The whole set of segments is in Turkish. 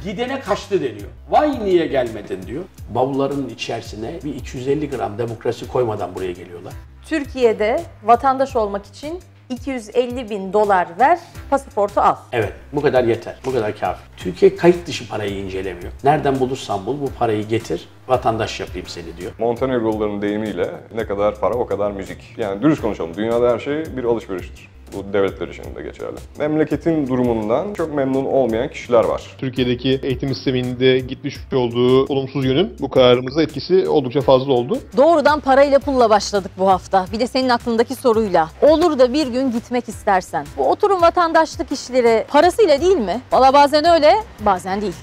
Gidene kaçtı deniyor. Vay niye gelmedin diyor. Bavulların içerisine bir 250 gram demokrasi koymadan buraya geliyorlar. Türkiye'de vatandaş olmak için 250.000 dolar ver, pasaportu al. Evet, bu kadar yeter, bu kadar kafi. Türkiye kayıt dışı parayı incelemiyor. Nereden bulursan bul, bu parayı getir, vatandaş yapayım seni diyor. Montenegroluların deyimiyle ne kadar para o kadar müzik. Yani dürüst konuşalım, dünyada her şey bir alışveriştir. Bu devletler için de geçerli. Memleketin durumundan çok memnun olmayan kişiler var. Türkiye'deki eğitim sisteminde gitmiş olduğu olumsuz yönün bu kararımıza etkisi oldukça fazla oldu. Doğrudan parayla pulla başladık bu hafta. Bir de senin aklındaki soruyla. Olur da bir gün gitmek istersen. Bu oturum vatandaşlık işleri parasıyla değil mi? Valla bazen öyle, bazen değil.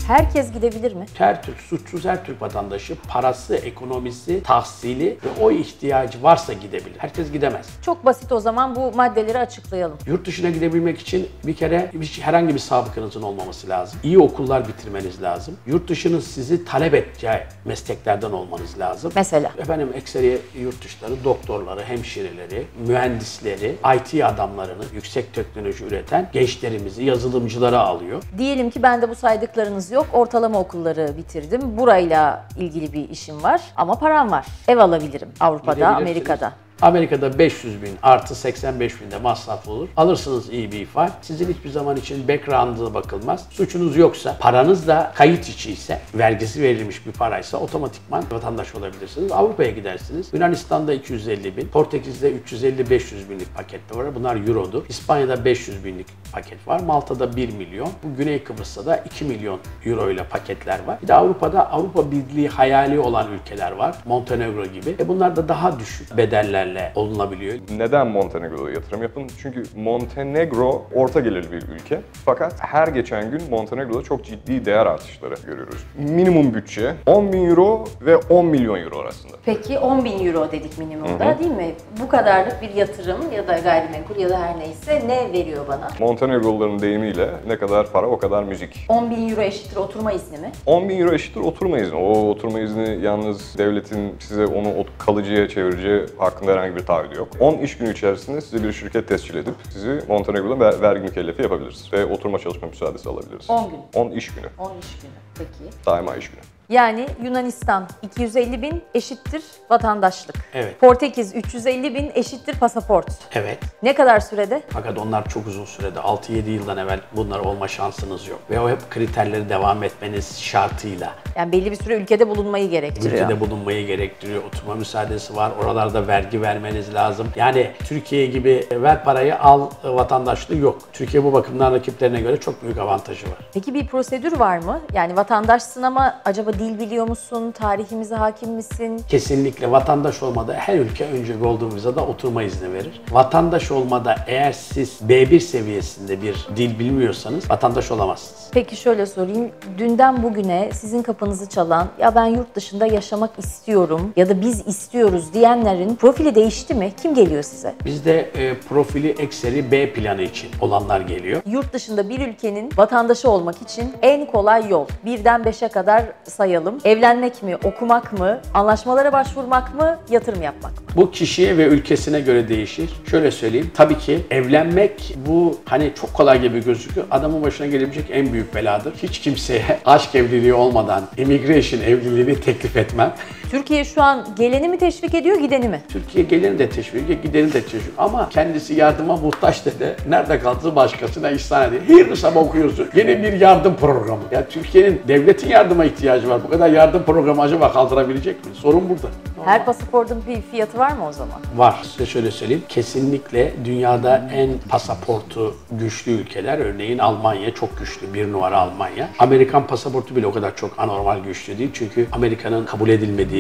Herkes gidebilir mi? Her Türk, suçsuz her Türk vatandaşı parası, ekonomisi, tahsili ve o ihtiyacı varsa gidebilir. Herkes gidemez. Çok basit o zaman bu maddeleri açıklayalım. Yurt dışına gidebilmek için bir kere herhangi bir sabıkanızın olmaması lazım. İyi okullar bitirmeniz lazım. Yurt dışının sizi talep edeceği mesleklerden olmanız lazım. Mesela? Efendim ekseri yurt dışları, doktorları, hemşireleri, mühendisleri, IT adamlarını, yüksek teknoloji üreten gençlerimizi, yazılımcıları alıyor. Diyelim ki bende bu saydıklarınız yok. Ortalama okulları bitirdim. Burayla ilgili bir işim var ama param var. Ev alabilirim Avrupa'da, Amerika'da. Amerika'da 500 bin artı 85 bin de masraf olur. Alırsınız iyi bir ifade. Sizin hiçbir zaman için background'ına bakılmaz. Suçunuz yoksa, paranız da kayıt içi ise, vergisi verilmiş bir paraysa otomatikman vatandaş olabilirsiniz. Avrupa'ya gidersiniz. Yunanistan'da 250 bin, Portekiz'de 350-500 binlik paketler var. Bunlar eurodur. İspanya'da 500 binlik paket var. Malta'da 1 milyon. Bu Güney Kıbrıs'ta da 2 milyon euro ile paketler var. Bir de Avrupa'da Avrupa Birliği hayali olan ülkeler var. Montenegro gibi. Bunlar da daha düşük bedellerle olunabiliyor. Neden Montenegro'ya yatırım yapın? Çünkü Montenegro orta gelirli bir ülke. Fakat her geçen gün Montenegro'da çok ciddi değer artışları görüyoruz. Minimum bütçe 10 bin euro ve 10 milyon euro arasında. Peki 10.000 euro dedik minimumda değil mi? Bu kadarlık bir yatırım ya da gayrimenkul ya da her neyse ne veriyor bana? Montenegroluların deyimiyle ne kadar para o kadar müzik. 10.000 euro eşittir oturma izni mi? 10 bin euro eşittir oturma izni. O oturma izni yalnız devletin size onu kalıcıya çevireceği hakkında herhangi bir taahhüdü yok. 10 iş günü içerisinde size bir şirket tescil edip sizi Montenegro'da vergi mükellefi yapabiliriz. Ve oturma çalışma müsaadesi alabiliriz. 10 gün. 10 iş günü. 10 iş günü. Peki. Daima iş günü. Yani Yunanistan 250 bin eşittir vatandaşlık. Evet. Portekiz 350 bin eşittir pasaport. Evet. Ne kadar sürede? Fakat onlar çok uzun sürede, 6-7 yıldan evvel bunlar olma şansınız yok. Ve o hep kriterleri devam etmeniz şartıyla. Yani belli bir süre ülkede bulunmayı gerektiriyor. Ülkede bulunmayı gerektiriyor. Oturma müsaadesi var. Oralarda vergi vermeniz lazım. Yani Türkiye gibi ver parayı al vatandaşlığı yok. Türkiye bu bakımdan rakiplerine göre çok büyük avantajı var. Peki bir prosedür var mı? Yani vatandaşsın ama acaba dil biliyor musun? Tarihimize hakim misin? Kesinlikle vatandaş olmada her ülke önce Golden Visa'da oturma izni verir. Vatandaş olmada eğer siz B1 seviyesinde bir dil bilmiyorsanız vatandaş olamazsınız. Peki şöyle sorayım. Dünden bugüne sizin kapınızı çalan, ya ben yurt dışında yaşamak istiyorum ya da biz istiyoruz diyenlerin profili değişti mi? Kim geliyor size? Bizde profili ekseri B planı için olanlar geliyor. Yurt dışında bir ülkenin vatandaşı olmak için en kolay yol. 1'den 5'e kadar sayalım. Evlenmek mi, okumak mı, anlaşmalara başvurmak mı, yatırım yapmak mı? Bu kişiye ve ülkesine göre değişir. Şöyle söyleyeyim. Tabii ki evlenmek bu hani çok kolay gibi gözüküyor. Adamın başına gelebilecek en büyük beladır. Hiç kimseye aşk evliliği olmadan immigration evliliğini teklif etmem. Türkiye şu an geleni mi teşvik ediyor, gideni mi? Türkiye geleni de teşvik ediyor, gideni de teşvik ama kendisi yardıma muhtaç dedi. Nerede kaldığı başkasına ihsan ediyor. Her sabah okuyorsun. Yeni bir yardım programı. Ya Türkiye'nin devletin yardıma ihtiyacı var. Bu kadar yardım programı acaba kaldırabilecek mi? Sorun burada. Her pasaportun bir fiyatı var mı o zaman? Var. Size şöyle söyleyeyim. Kesinlikle dünyada en pasaportu güçlü ülkeler. Örneğin Almanya çok güçlü. Bir numara Almanya. Amerikan pasaportu bile o kadar çok anormal güçlü değil. Çünkü Amerika'nın kabul edilmediği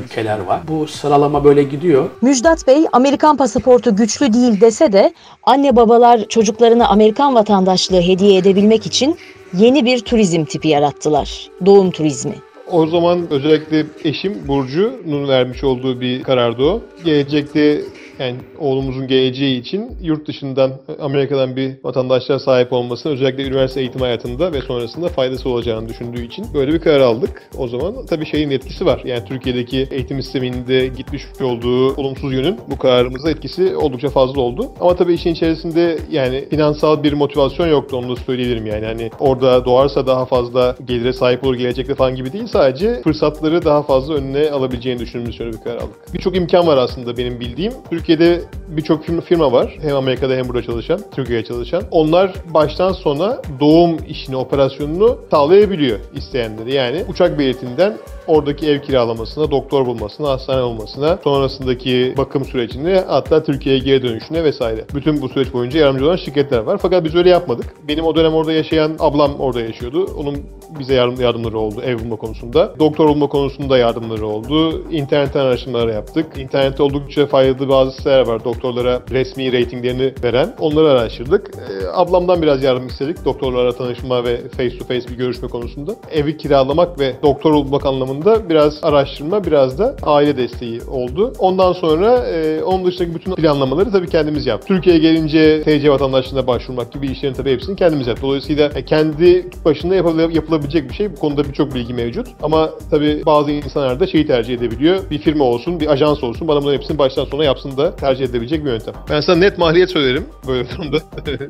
ülkeler var. Bu sıralama böyle gidiyor. Müjdat Bey, Amerikan pasaportu güçlü değil dese de anne babalar çocuklarına Amerikan vatandaşlığı hediye edebilmek için yeni bir turizm tipi yarattılar. Doğum turizmi. O zaman özellikle eşim Burcu'nun vermiş olduğu bir karardı o. Gelecekte Yani oğlumuzun geleceği için yurt dışından, Amerika'dan bir vatandaşlığa sahip olmasının özellikle üniversite eğitim hayatında ve sonrasında faydası olacağını düşündüğü için böyle bir karar aldık. O zaman tabii şeyin etkisi var. Yani Türkiye'deki eğitim sisteminde gitmiş olduğu olumsuz yönün bu kararımıza etkisi oldukça fazla oldu. Ama tabii işin içerisinde yani finansal bir motivasyon yoktu, onu da söyleyebilirim yani. Hani orada doğarsa daha fazla gelire sahip olur gelecekte falan gibi değil. Sadece fırsatları daha fazla önüne alabileceğini düşündüğümüz şöyle bir karar aldık. Birçok imkan var aslında benim bildiğim. Türkiye'de birçok firma var. Hem Amerika'da hem burada çalışan, Türkiye'de çalışan. Onlar baştan sona doğum işini, operasyonunu sağlayabiliyor isteyenleri. Yani uçak biletinden oradaki ev kiralamasına, doktor bulmasına, hastane olmasına, sonrasındaki bakım sürecine, hatta Türkiye'ye geri dönüşüne vesaire. Bütün bu süreç boyunca yardımcı olan şirketler var. Fakat biz öyle yapmadık. Benim o dönem orada yaşayan ablam orada yaşıyordu. Onun bize yardımları oldu ev bulma konusunda. Doktor bulma konusunda yardımları oldu. İnternetten araştırmalar yaptık. İnternette oldukça faydalı bazı siteler var. Doktorlara resmi reytinglerini veren. Onları araştırdık. Ablamdan biraz yardım istedik. Doktorlarla tanışma ve face to face bir görüşme konusunda. Evi kiralamak ve doktor bulmak anlamında biraz araştırma, biraz da aile desteği oldu. Ondan sonra onun dışındaki bütün planlamaları tabii kendimiz yaptık. Türkiye'ye gelince TC vatandaşlığına başvurmak gibi işlerin tabii hepsini kendimiz yaptık. Dolayısıyla kendi başına yapılabilecek bir şey. Bu konuda birçok bilgi mevcut. Ama tabii bazı insanlar da şeyi tercih edebiliyor. Bir firma olsun, bir ajans olsun. Bana bunların hepsini baştan sona yapsın da tercih edebilecek bir yöntem. Ben sana net maliyet söylerim. Böyle durumda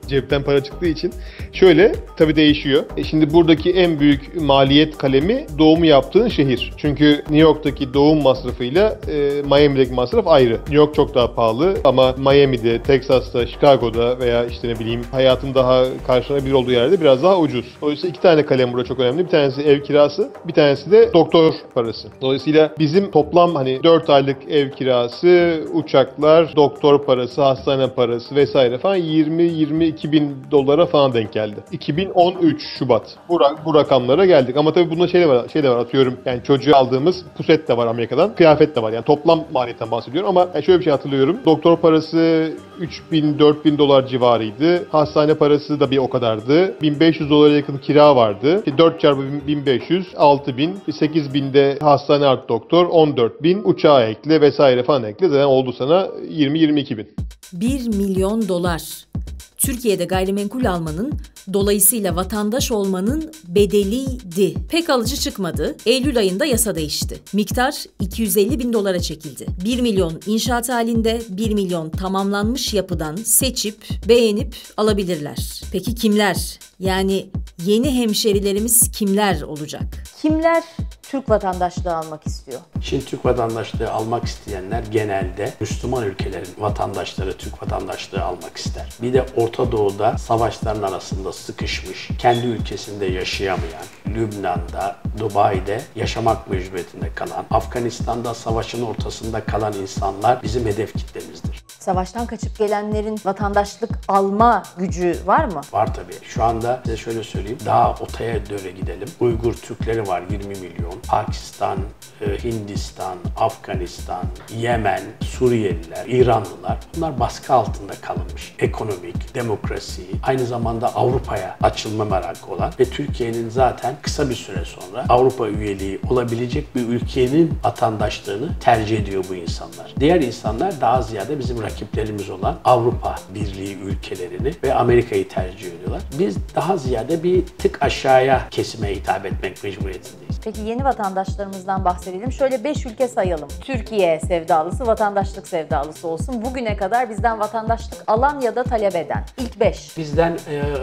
cepten para çıktığı için. Şöyle, tabii değişiyor. Şimdi buradaki en büyük maliyet kalemi doğumu yaptığın şehir. Çünkü New York'taki doğum masrafıyla Miami'deki masraf ayrı. New York çok daha pahalı ama Miami'de, Texas'ta, Chicago'da veya işte ne bileyim hayatın daha karşılanabilir olduğu yerde biraz daha ucuz. Dolayısıyla iki tane kalem burada çok önemli. Bir tanesi ev kirası, bir tanesi de doktor parası. Dolayısıyla bizim toplam hani 4 aylık ev kirası, uçaklar, doktor parası, hastane parası vesaire falan 20-22 bin dolara falan denk geldi. 2013 Şubat. Bu rakamlara geldik. Ama tabii bunda şey de var atıyorum. Yani çocuğu aldığımız puset de var Amerika'dan. Kıyafet de var. Yani toplam maliyetten bahsediyorum ama yani şöyle bir şey hatırlıyorum. Doktor parası 3.000-4.000 dolar civarıydı. Hastane parası da bir o kadardı. 1.500 dolara yakın kira vardı. 4 çarpı 1.500, 6.000, 8.000'de hastane artı doktor, 14.000, uçağa ekle vesaire falan ekle. Zaten oldu sana 20-22 bin. 1 milyon dolar. Türkiye'de gayrimenkul almanın, dolayısıyla vatandaş olmanın bedeliydi. Pek alıcı çıkmadı. Eylül ayında yasa değişti. Miktar 250 bin dolara çekildi. 1 milyon inşaat halinde, 1 milyon tamamlanmış yapıdan seçip, beğenip alabilirler. Peki kimler? Yani yeni hemşerilerimiz kimler olacak? Kimler Türk vatandaşlığı almak istiyor? Şimdi Türk vatandaşlığı almak isteyenler genelde Müslüman ülkelerin vatandaşları Türk vatandaşlığı almak ister. Bir de Orta Doğu'da savaşların arasında sıkışmış, kendi ülkesinde yaşayamayan, Lübnan'da, Dubai'de yaşamak mecburiyetinde kalan, Afganistan'da savaşın ortasında kalan insanlar bizim hedef kitlemizdir. Savaştan kaçıp gelenlerin vatandaşlık alma gücü var mı? Var tabii. Şu anda size şöyle söyleyeyim. Daha otaya doğru gidelim. Uygur Türkleri var 20 milyon. Pakistan, Hindistan, Afganistan, Yemen, Suriyeliler, İranlılar. Bunlar baskı altında kalınmış. Ekonomik, demokrasi, aynı zamanda Avrupa'ya açılma merakı olan ve Türkiye'nin zaten kısa bir süre sonra Avrupa üyeliği olabilecek bir ülkenin vatandaşlığını tercih ediyor bu insanlar. Diğer insanlar daha ziyade bizim rakiplerimiz olan Avrupa Birliği ülkelerini ve Amerika'yı tercih ediyorlar. Biz daha ziyade bir tık aşağıya kesime hitap etmek mecburiyetindeyiz. Peki yeni vatandaşlarımızdan bahsedelim. Şöyle 5 ülke sayalım. Türkiye sevdalısı, vatandaşlık sevdalısı olsun. Bugüne kadar bizden vatandaşlık alan ya da talep eden. İlk 5. Bizden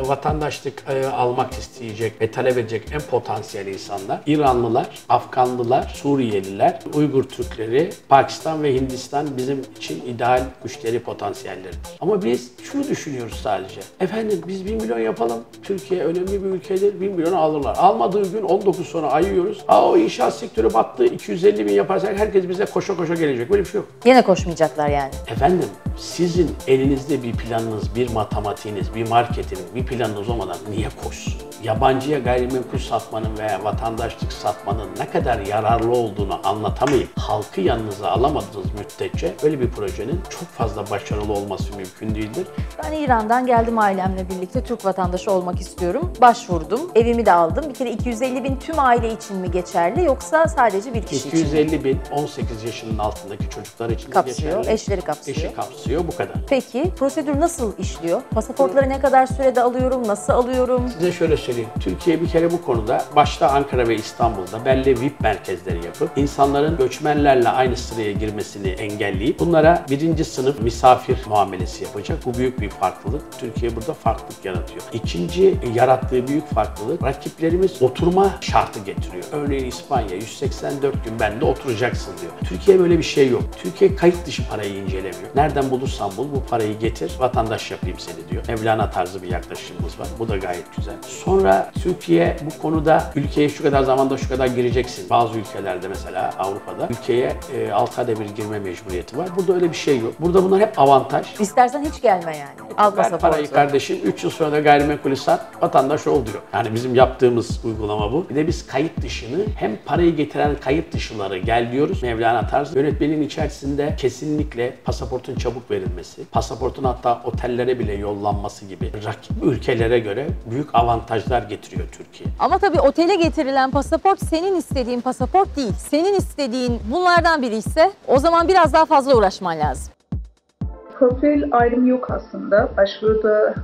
vatandaşlık almak isteyecek ve talep edecek en potansiyel insanlar İranlılar, Afganlılar, Suriyeliler, Uygur Türkleri, Pakistan ve Hindistan bizim için ideal müşteri potansiyelleridir. Ama biz şunu düşünüyoruz sadece. Efendim biz 1 milyon yapalım. Türkiye önemli bir ülkedir. 1 milyonu alırlar. Almadığı gün 19 sonra ayıyoruz. O inşaat sektörü battı. 250 bin yaparsak herkes bize koşa koşa gelecek. Böyle bir şey yok. Yine koşmayacaklar yani. Efendim sizin elinizde bir planınız, bir matematiğiniz, bir marketiniz, bir planınız olmadan niye koşsun? Yabancıya gayrimenkul satmanın veya vatandaşlık satmanın ne kadar yararlı olduğunu anlatamayıp halkı yanınıza alamadığınız müddetçe böyle bir projenin çok fazla başarılı olması mümkün değildir. Ben İran'dan geldim ailemle birlikte Türk vatandaşı olmak istiyorum. Başvurdum. Evimi de aldım. Bir kere 250 bin tüm aile için için mi geçerli yoksa sadece bir kişi için mi? 250 bin 18 yaşının altındaki çocuklar için de Kapsıyor, geçerli. eşleri kapsıyor. Eşi kapsıyor, bu kadar. Peki prosedür nasıl işliyor? Pasaportları ne kadar sürede alıyorum, nasıl alıyorum? Size şöyle söyleyeyim. Türkiye bir kere bu konuda başta Ankara ve İstanbul'da belli VIP merkezleri yapıp insanların göçmenlerle aynı sıraya girmesini engelleyip bunlara birinci sınıf misafir muamelesi yapacak. Bu büyük bir farklılık. Türkiye burada farklılık yaratıyor. İkinci yarattığı büyük farklılık, rakiplerimiz oturma şartı getiriyor. Örneğin İspanya 184 gün bende oturacaksın diyor. Türkiye böyle bir şey yok. Türkiye kayıt dışı parayı incelemiyor. Nereden bulursan bul, bu parayı getir, vatandaş yapayım seni diyor. Mevlana tarzı bir yaklaşımımız var. Bu da gayet güzel. Sonra Türkiye bu konuda ülkeye şu kadar zamanda şu kadar gireceksin. Bazı ülkelerde mesela Avrupa'da ülkeye 6 ayda bir girme mecburiyeti var. Burada öyle bir şey yok. Burada bunlar hep avantaj. İstersen hiç gelme yani. Al Ver pasaportu. parayı kardeşim, 3 yıl sonra da gayrimenkulü sat, vatandaş ol diyor. Yani bizim yaptığımız uygulama bu. Bir de biz kayıt dışını, hem parayı getiren kayıt dışıları gel diyoruz. Mevlana tarzı. Yönetmenin içerisinde kesinlikle pasaportun çabuk verilmesi, pasaportun hatta otellere bile yollanması gibi rakip ülkelere göre büyük avantajlar getiriyor Türkiye. Ama tabii otele getirilen pasaport senin istediğin pasaport değil. Senin istediğin bunlardan biri ise o zaman biraz daha fazla uğraşman lazım. Profil ayrımı yok aslında. Başvuruda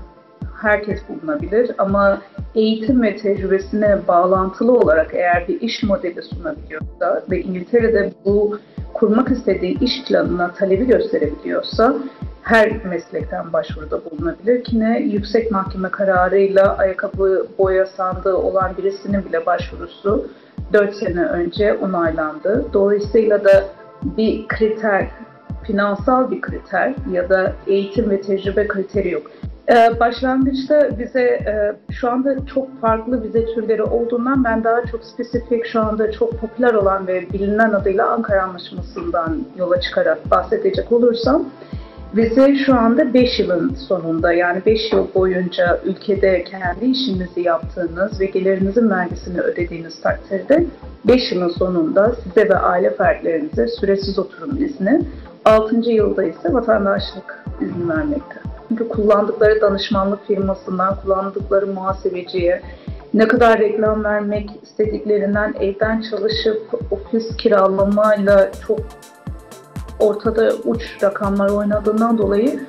herkes bulunabilir ama eğitim ve tecrübesine bağlantılı olarak eğer bir iş modeli sunabiliyorsa ve İngiltere'de bu kurmak istediği iş planına talebi gösterebiliyorsa her meslekten başvuruda bulunabilir ki ne yüksek mahkeme kararıyla ayakkabı boya sandığı olan birisinin bile başvurusu 4 sene önce onaylandı. Dolayısıyla da bir kriter, finansal bir kriter ya da eğitim ve tecrübe kriteri yok. Başlangıçta bize şu anda çok farklı vize türleri olduğundan ben daha çok spesifik şu anda çok popüler olan ve bilinen adıyla Ankara Anlaşması'ndan yola çıkarak bahsedecek olursam vize şu anda 5 yılın sonunda yani 5 yıl boyunca ülkede kendi işinizi yaptığınız ve gelirinizin vergisini ödediğiniz takdirde 5 yılın sonunda size ve aile fertlerinize süresiz oturum izni, 6. yılda ise vatandaşlık izni vermekte. Çünkü kullandıkları danışmanlık firmasından, kullandıkları muhasebeciye, ne kadar reklam vermek istediklerinden evden çalışıp ofis kiralamayla çok ortada uç rakamlar oynadığından dolayı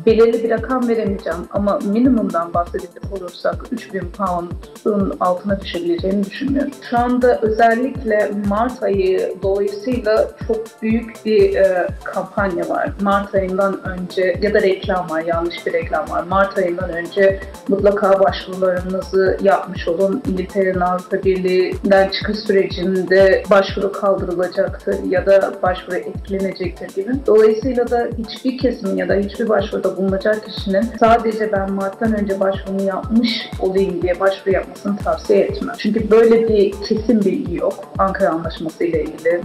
belirli bir rakam veremeyeceğim ama minimumdan bahsedecek olursak 3.000 pound'un altına düşebileceğini düşünmüyorum. Şu anda özellikle Mart ayı dolayısıyla çok büyük bir kampanya var. Mart ayından önce ya da reklam var, yanlış bir reklam var. Mart ayından önce mutlaka başvurularınızı yapmış olun. İngiltere'nin Avrupa Birliği'nden çıkış sürecinde başvuru kaldırılacaktır ya da başvuru etkilenecektir gibi. Dolayısıyla da hiçbir kesim ya da hiçbir başvuru bulunacak kişinin sadece ben Mart'tan önce başvurumu yapmış olayım diye başvuru yapmasını tavsiye etmem. Çünkü böyle bir kesin bilgi yok Ankara Anlaşması ile ilgili.